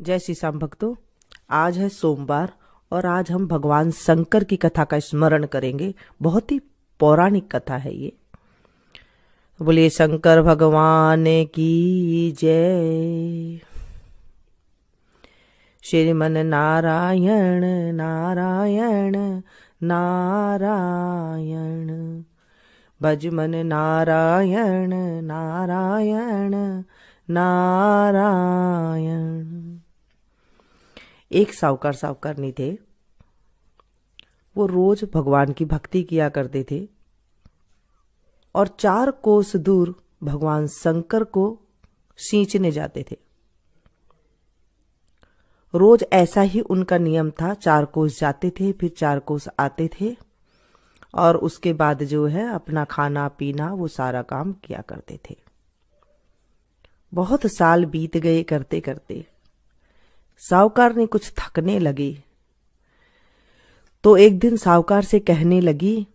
जय श्री श्याम भक्तों। आज है सोमवार और आज हम भगवान शंकर की कथा का स्मरण करेंगे। बहुत ही पौराणिक कथा है ये। बोलिए शंकर भगवान की जय। श्रीमन नारायण नारायण नारायण, भजमन नारायण नारायण नारायण। एक सावकारनी थे। वो रोज भगवान की भक्ति किया करते थे और 4 कोस दूर भगवान शंकर को सींचने जाते थे। रोज ऐसा ही उनका नियम था। 4 कोस जाते थे, फिर 4 कोस आते थे और उसके बाद जो है अपना खाना पीना वो सारा काम किया करते थे। बहुत साल बीत गए करते करते। साहूकार ने कुछ थकने लगे तो एक दिन साहूकार से कहने लगी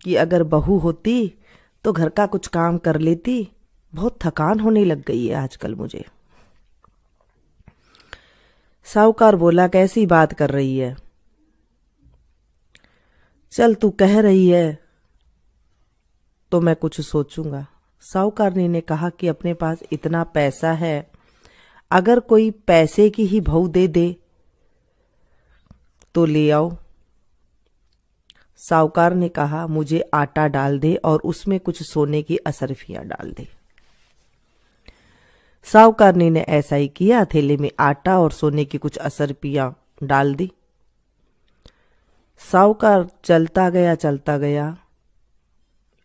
कि अगर बहू होती तो घर का कुछ काम कर लेती। बहुत थकान होने लग गई है आजकल मुझे। साहूकार बोला, कैसी बात कर रही है? चल तू कह रही है तो मैं कुछ सोचूंगा। साहूकारनी ने कहा कि अपने पास इतना पैसा है, अगर कोई पैसे की ही बहू दे दे तो ले आओ। साहूकार ने कहा, मुझे आटा डाल दे और उसमें कुछ सोने की असरफियां डाल दे। साहूकारनी ने ऐसा ही किया। थैले में आटा और सोने की कुछ असरफियां डाल दी। साहूकार चलता गया।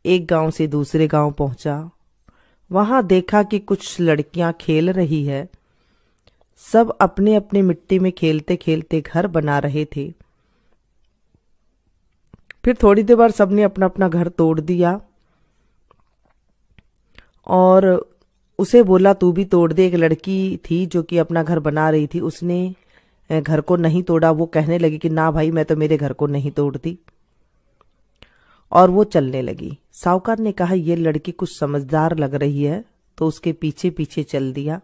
एक गांव से दूसरे गांव पहुंचा। वहां देखा कि कुछ लड़कियां खेल रही है। सब अपने अपने मिट्टी में खेलते खेलते घर बना रहे थे। फिर थोड़ी देर बाद सबने अपना अपना घर तोड़ दिया और उसे बोला तू भी तोड़ दे। एक लड़की थी जो कि अपना घर बना रही थी, उसने घर को नहीं तोड़ा। वो कहने लगी कि ना भाई, मैं तो मेरे घर को नहीं तोड़ती, और वो चलने लगी। साहूकार ने कहा, ये लड़की कुछ समझदार लग रही है, तो उसके पीछे पीछे चल दिया।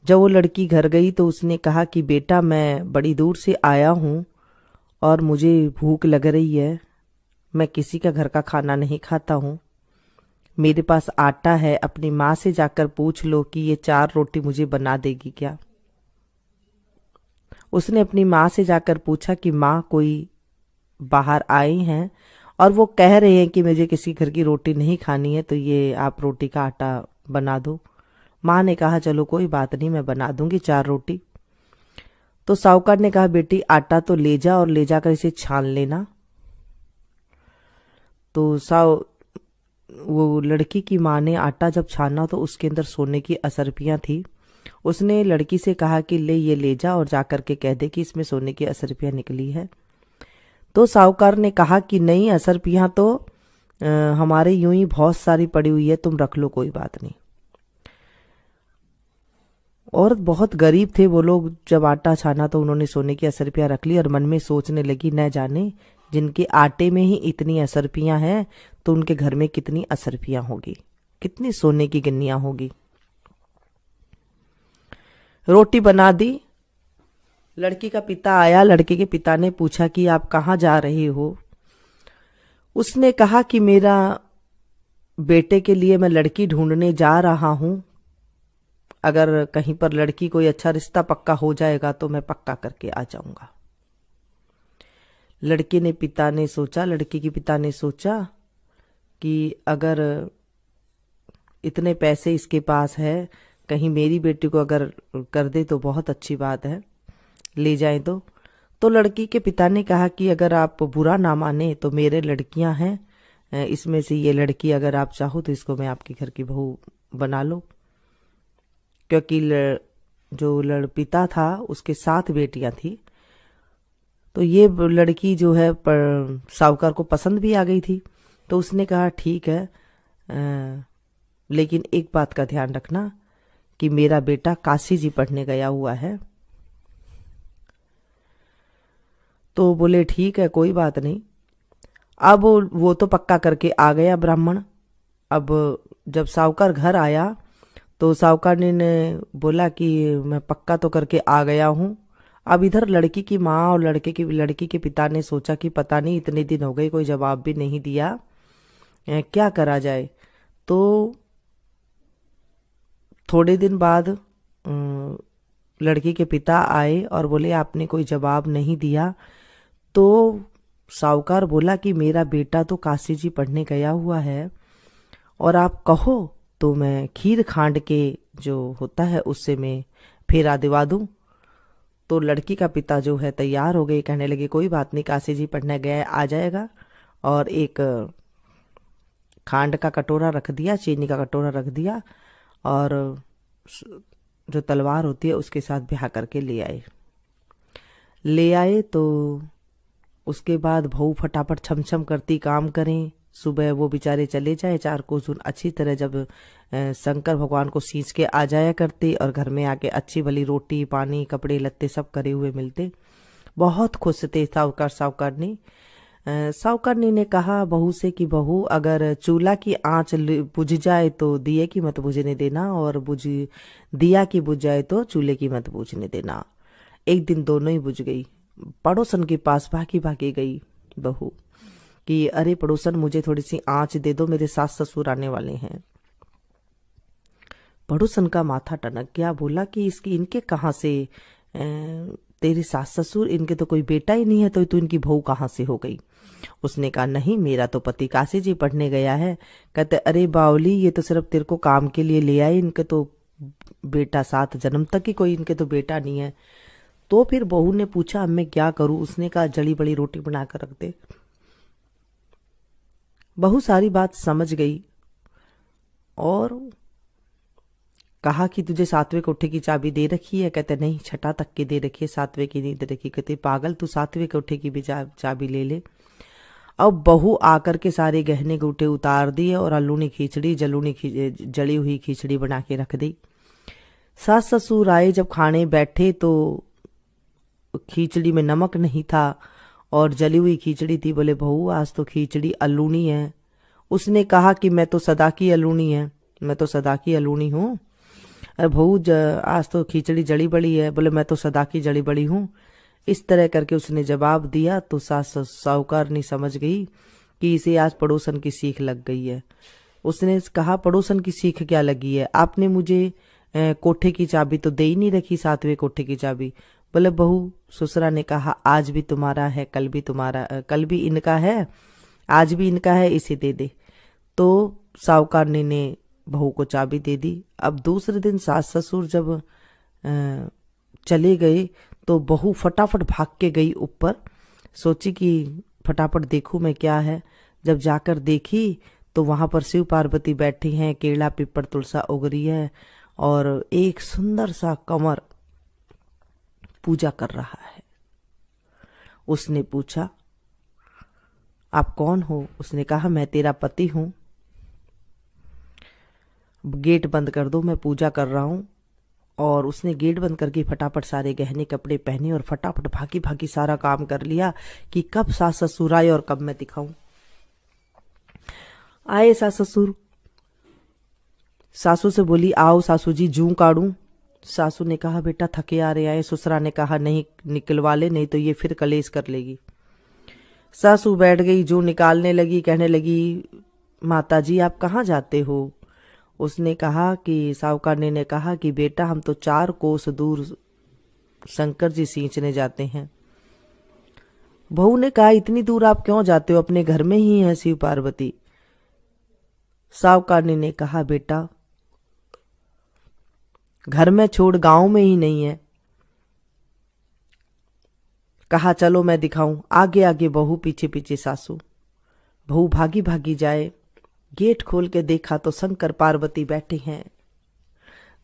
जब वो लड़की घर गई तो उसने कहा कि बेटा, मैं बड़ी दूर से आया हूँ और मुझे भूख लग रही है। मैं किसी का घर का खाना नहीं खाता हूँ। मेरे पास आटा है, अपनी माँ से जाकर पूछ लो कि ये 4 रोटी मुझे बना देगी क्या। उसने अपनी माँ से जाकर पूछा कि माँ, कोई बाहर आए हैं और वो कह रहे हैं कि मुझे किसी घर की रोटी नहीं खानी है, तो ये आप रोटी का आटा बना दो। माँ ने कहा, चलो कोई बात नहीं, मैं बना दूंगी 4 रोटी। तो साहूकार ने कहा, बेटी आटा तो ले जा और ले जाकर इसे छान लेना। तो वो लड़की की माँ ने आटा जब छाना तो उसके अंदर सोने की असरफियां थी। उसने लड़की से कहा कि ले जा और जाकर के कह दे कि इसमें सोने की असरफियां निकली है। तो साहूकार ने कहा कि नहीं, असरफियां तो हमारे यूं ही बहुत सारी पड़ी हुई है, तुम रख लो, कोई बात नहीं। और बहुत गरीब थे वो लोग। जब आटा छाना तो उन्होंने सोने की असरफियां रख ली और मन में सोचने लगी, न जाने जिनके आटे में ही इतनी असरफियां हैं तो उनके घर में कितनी असरफियां होगी, कितनी सोने की गिन्नियां होगी। रोटी बना दी। लड़की का पिता आया। लड़के के पिता ने पूछा कि आप कहाँ जा रहे हो। उसने कहा कि मेरा बेटे के लिए मैं लड़की ढूंढने जा रहा हूं। अगर कहीं पर लड़की कोई अच्छा रिश्ता पक्का हो जाएगा तो मैं पक्का करके आ जाऊंगा। लड़की के पिता ने सोचा कि अगर इतने पैसे इसके पास है, कहीं मेरी बेटी को अगर कर दे तो बहुत अच्छी बात है, ले जाए तो लड़की के पिता ने कहा कि अगर आप बुरा ना माने तो मेरे लड़कियां हैं, इसमें से ये लड़की अगर आप चाहो तो इसको मैं आपके घर की बहू बना लो। क्योंकि जो पिता था उसके 7 बेटियां थी, तो ये लड़की जो है साहूकार को पसंद भी आ गई थी। तो उसने कहा ठीक है, लेकिन एक बात का ध्यान रखना कि मेरा बेटा काशी जी पढ़ने गया हुआ है। तो बोले ठीक है, कोई बात नहीं। अब वो तो पक्का करके आ गया ब्राह्मण। अब जब साहूकार घर आया तो साहूकारनी ने बोला कि मैं पक्का तो करके आ गया हूँ। अब इधर लड़की की माँ और लड़की के पिता ने सोचा कि पता नहीं इतने दिन हो गए कोई जवाब भी नहीं दिया, क्या करा जाए। तो थोड़े दिन बाद लड़की के पिता आए और बोले आपने कोई जवाब नहीं दिया। तो साहूकार बोला कि मेरा बेटा तो काशी जी पढ़ने गया हुआ है और आप कहो तो मैं खीर खांड के जो होता है उससे मैं फेरा दिवा दूं। तो लड़की का पिता जो है तैयार हो गए, कहने लगे कोई बात नहीं, काशी जी पढ़ने गया है, आ जाएगा। और एक खांड का कटोरा रख दिया, चीनी का कटोरा रख दिया और जो तलवार होती है उसके साथ ब्याह करके ले आए। तो उसके बाद बहू फटाफट छमछम करती काम करें। सुबह वो बेचारे चले जाए, 4 कोस अच्छी तरह जब शंकर भगवान को सींच के आ जाया करते और घर में आके अच्छी भली रोटी पानी कपड़े लत्ते सब करे हुए मिलते। बहुत खुश थे साहूकारनी ने कहा बहू से कि बहू अगर चूल्हा की आंच बुझ जाए तो दिए की मत बुझने देना, और दिया की बुझ जाए तो चूल्हे की मत बुझने देना। एक दिन दोनों ही बुझ गई। पड़ोसन के पास भागी गई बहू कि अरे पड़ोसन मुझे थोड़ी सी आंच दे दो, मेरे सास ससुर आने वाले हैं। पड़ोसन का माथा टनक गया, बोला कि इनके कहाँ से तेरे सास ससुर, इनके तो कोई बेटा ही नहीं है, तो इनकी बहू कहाँ से हो गई। उसने कहा नहीं, मेरा तो पति काशी जी पढ़ने गया है। कहते अरे बावली ये तो सिर्फ तेरे को काम के लिए ले आए, इनके तो बेटा 7 जन्म तक ही कोई इनके तो बेटा नहीं है। तो फिर बहू ने पूछा अब मैं क्या करूं। उसने कहा जड़ी बड़ी रोटी बना कर रख दे। बहू सारी बात समझ गई और कहा कि तुझे 7वें कोठे की चाबी दे रखी है। कहते नहीं, 6 तक की दे रखी है, 7वें की नहीं दे रखी। कहते पागल, तू 7वें कोठे की भी चाबी ले ले। अब बहू आकर के सारे गहने गुटे उतार दिए और अलूनी खिचड़ी जली हुई खिचड़ी बना के रख दी। सास ससुर आए, जब खाने बैठे तो खिचड़ी में नमक नहीं था और जली हुई खिचड़ी थी। बोले बहू आज तो खिचड़ी अलूनी है। उसने कहा कि मैं तो सदा की अलूनी है, मैं तो सदा की अलूनी हूँ। अरे बहू आज तो खिचड़ी जड़ी बड़ी है। बोले मैं तो सदा की जड़ी बड़ी हूँ। इस तरह करके उसने जवाब दिया। तो साहूकारनी समझ गई कि इसे आज पड़ोसन की सीख लग गई है। उसने कहा पड़ोसन की सीख क्या लगी है, आपने मुझे कोठे की चाबी तो दे ही नहीं रखी, 7वें कोठे की चाबी। बोले बहू, ससुरा ने कहा आज भी तुम्हारा है, कल भी इनका है, आज भी इनका है, इसे दे दे। तो साहूकारनी ने बहू को चाबी दे दी। अब दूसरे दिन सास ससुर जब चले गए तो बहू फटाफट भाग के गई ऊपर। सोची कि फटाफट देखूं मैं क्या है। जब जाकर देखी तो वहां पर शिव पार्वती बैठी हैं, केला पीपल तुलसा उगरी है और एक सुंदर सा कंवर पूजा कर रहा है। उसने पूछा आप कौन हो। उसने कहा मैं तेरा पति हूं, गेट बंद कर दो, मैं पूजा कर रहा हूं। और उसने गेट बंद करके फटाफट सारे गहने कपड़े पहने और फटाफट भागी सारा काम कर लिया कि कब सास ससुर आए और कब मैं दिखाऊं। आए सास ससुर। सासू से बोली आओ सासू जी जूं काढ़ूं। सासू ने कहा बेटा थके आ रहे आए। ससुरा ने कहा नहीं निकलवा ले, नहीं तो ये फिर कलेश कर लेगी। सासू बैठ गई, जूं निकालने लगी, कहने लगी माता जी आप कहाँ जाते हो। उसने कहा कि साहूकारनी ने कहा कि बेटा हम तो 4 कोस दूर शंकर जी सींचने जाते हैं। बहू ने कहा इतनी दूर आप क्यों जाते हो, अपने घर में ही है शिव पार्वती। साहूकारनी ने कहा बेटा घर में छोड़ गांव में ही नहीं है। कहा चलो मैं दिखाऊं। आगे आगे बहू, पीछे पीछे सासू। बहू भागी जाए, गेट खोल के देखा तो शंकर पार्वती बैठे हैं,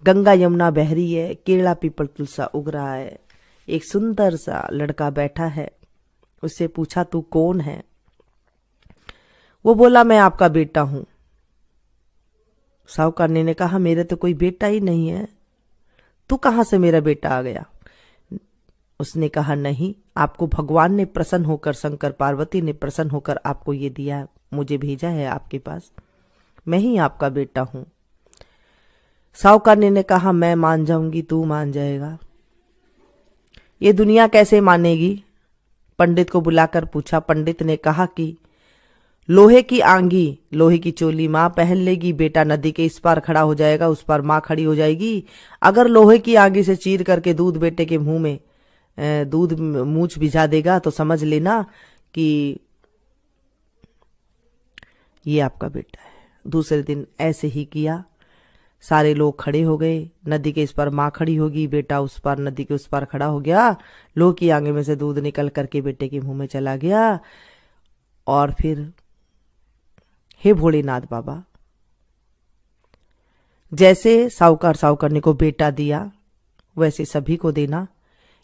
गंगा यमुना बह रही है, केला पीपल तुलसा उग रहा है, एक सुंदर सा लड़का बैठा है। उससे पूछा तू कौन है। वो बोला मैं आपका बेटा हूं। साहूकारनी ने कहा मेरे तो कोई बेटा ही नहीं है, तू कहां से मेरा बेटा आ गया। उसने कहा नहीं, आपको भगवान ने प्रसन्न होकर, शंकर पार्वती ने प्रसन्न होकर आपको ये दिया, मुझे भेजा है आपके पास, मैं ही आपका बेटा हूं। साहूकारनी ने कहा, मैं मान जाऊंगी, तू मान जाएगा? ये दुनिया कैसे मानेगी? पंडित को बुलाकर पूछा। पंडित ने कहा कि लोहे की आंगी, लोहे की चोली माँ पहन लेगी, बेटा नदी के इस पार खड़ा हो जाएगा, उस पार माँ खड़ी हो जाएगी। अगर लोहे की आंगी से चीर करके दूध बेटे के मुंह में दूध मूंछ भिजा देगा तो समझ लेना कि ये आपका बेटा है। दूसरे दिन ऐसे ही किया। सारे लोग खड़े हो गए। नदी के इस पार माँ खड़ी होगी, बेटा उस पार नदी के उस पार खड़ा हो गया। लोहे की आंगे में से दूध निकल करके बेटे के मुंह में चला गया। और फिर, हे भोलेनाथ बाबा, जैसे साहूकार साहूकारनी को बेटा दिया वैसे सभी को देना।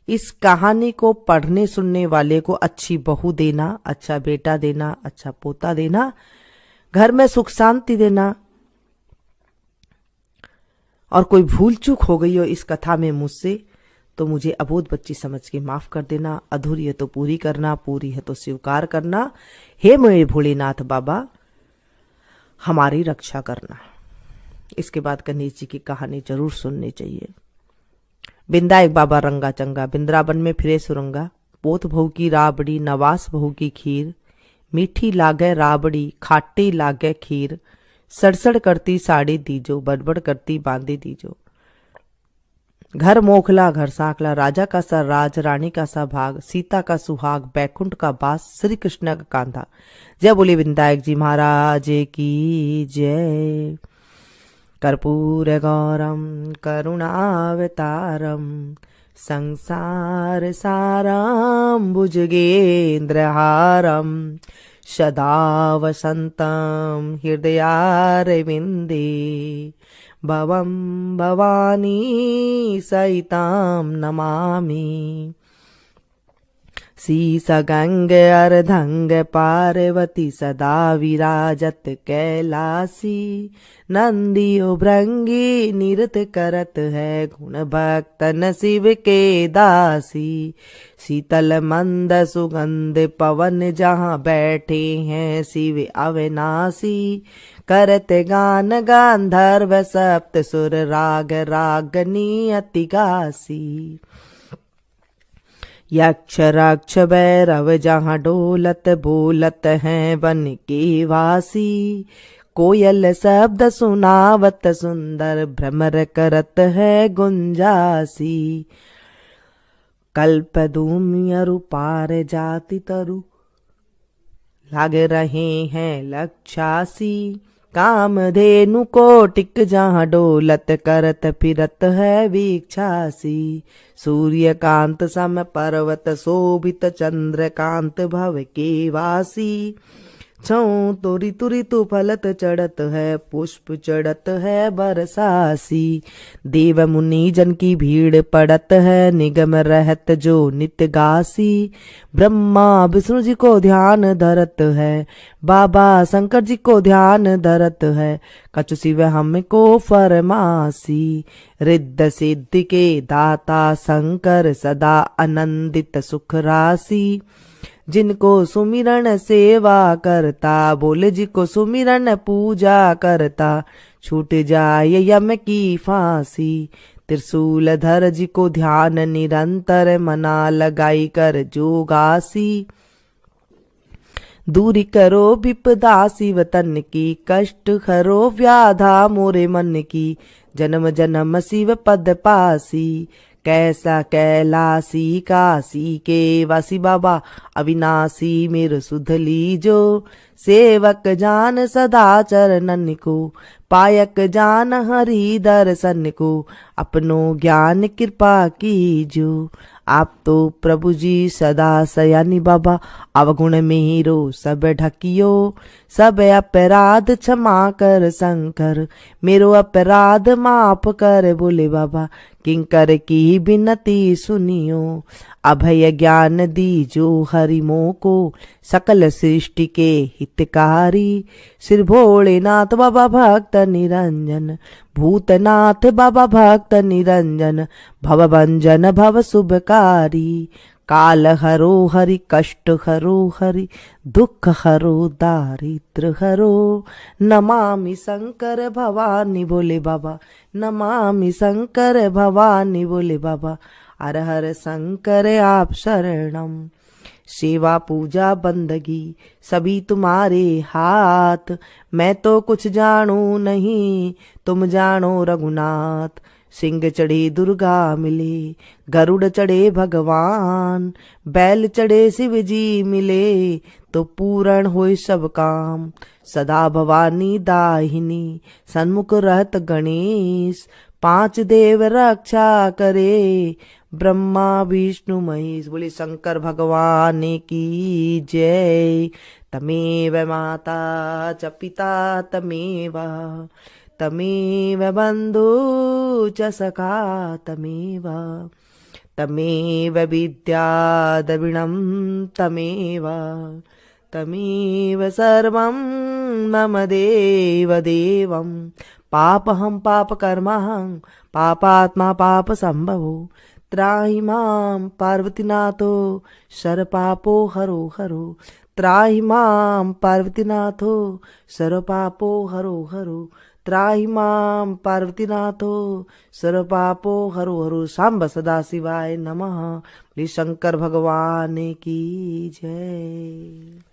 इस कहानी को पढ़ने सुनने वाले को अच्छी बहू देना, अच्छा बेटा देना, अच्छा पोता देना, घर में सुख शांति देना। और कोई भूल चूक हो गई हो इस कथा में मुझसे तो मुझे अबोध बच्ची समझ के माफ कर देना। अधूरी है तो पूरी करना, पूरी है तो स्वीकार करना। हे मेरे भोलेनाथ बाबा, हमारी रक्षा करना। इसके बाद गणेश जी की कहानी जरूर सुननी चाहिए। बिंदा एक बाबा रंगा चंगा, बिंद्रावन में फिरे सुरंगा। पोत बहू की राबड़ी, नवास बहू की खीर, मीठी लागे राबड़ी, खाटी लागे खीर। सड़सड़ करती साड़ी दीजो, बड़बड़ करती बांधी दीजो। घर मोखला घर सांकला, राजा का सा राज, रानी का सा भाग, सीता का सुहाग, बैकुंठ का बास, श्री कृष्ण का कांधा। जय बोले विनायक जी महाराज की जय। कर्पूर गौरम करुणावतारम, संसार सारम भुजगेन्द्रहारम, सदा वसंतम हृदयारविंदे, भवं भवानी सहितां नमामि। शीसगंग अर्धंग पार्वती, सदा विराजत कैलासी। नंदियो भृंगी निरत करत है, गुण भक्तन शिव के दासी। शीतल मंद सुगंध पवन, जहाँ बैठे हैं शिव अविनाशी। करत गान गांधर्व सप्त सुर, राग रागनी अति गासी। यक्ष राक्ष भैरव, जहाँ डोलत बोलत हैं वन के वासी। कोयल शब्द सुनावत सुंदर, भ्रमर करत है गुंजासी। कल्प दूमियरु पार जाति तरु, लाग रहे हैं लक्षासी। कामधेनु कोटिक, जहाँ डोलत करत फिरत है वीक्षासी। सूर्यकांत सम पर्वत शोभित, चंद्रकांत भव के वासी। छऊ तो ऋतु ऋतु फलत चढ़त है, पुष्प चढ़त है बरसासी। देव मुनि जन की भीड़ पड़त है, निगम रहत जो नित्य गासी। ब्रह्मा विष्णु जी को ध्यान धरत है, बाबा शंकर जी को ध्यान धरत है। कछु शिव हमको फरमासी। रिद्ध सिद्धि के दाता शंकर, सदा आनंदित सुख राशि। जिनको सुमिरन सेवा करता, बोले जी को सुमिरन पूजा करता। छूट जाए यम की फांसी। त्रिशूल धर जी को ध्यान निरंतर, मना लगाई कर जोगासी। दूरी करो विपदा शिव तन की, कष्ट हरो व्याधा मोरे मन की। जन्म जन्म शिव पद पासी, कैसा कैलासी काशी के वासी। बाबा अविनाशी मेरे सुध लीजो, सेवक जान सदा चरणन को। पायक जान हरि दर्शन को, अपनो ज्ञान कृपा कीजो। आप तो प्रभु जी सदा सयानी बाबा, अवगुण मेरो सब ढकियो। सब अपराध क्षमा कर शंकर, मेरो अपराध माफ कर बोले बाबा। किंकर की विनती सुनियो, अभय ज्ञान दीजो हरि मोह को। सकल सृष्टि के हितकारी, श्री भोलेनाथ बाबा भक्त निरंजन। भूतनाथ बाबा भक्त निरंजन, भवभंजन भव शुभकारी। काल हरो हरि कष्ट हरो हरि दुख हरो दारिद्र हरो। नमामि शंकर भवानी बोले बाबा, नमामि शंकर भवानी बोले बाबा। हर हर शंकर आप शरणम। सेवा पूजा बंदगी सभी तुम्हारे हाथ, मैं तो कुछ जानू नहीं तुम जानो रघुनाथ। सिंह चढ़े दुर्गा मिले, गरुड़ चढ़े भगवान, बैल चढ़े शिव जी मिले, तो पूर्ण होए सब काम। सदा भवानी दाहिनी सन्मुख रहत गणेश, पांच देव रक्षा करे ब्रह्मा विष्णु महेश। बोले शंकर भगवान की जय। तमेव माता च पिता तमेव, तमेव बंधु च सखा तमेव, तमेव विद्या द्रविणं तमेव, तमेव सर्वं मम देव देवं। पापहं पापकर्महं पापात्मा पाप संभवो, त्राहि मां पार्वतीनाथो सर्वपापो हरो हरो। त्राहि मां पार्वतीनाथो सर्वपापो हरो हरो। त्राहि मां पार्वतीनाथो सर्वपापो हरो हरो। सांब सदा शिवाय नमः। श्री शंकर भगवान की जय।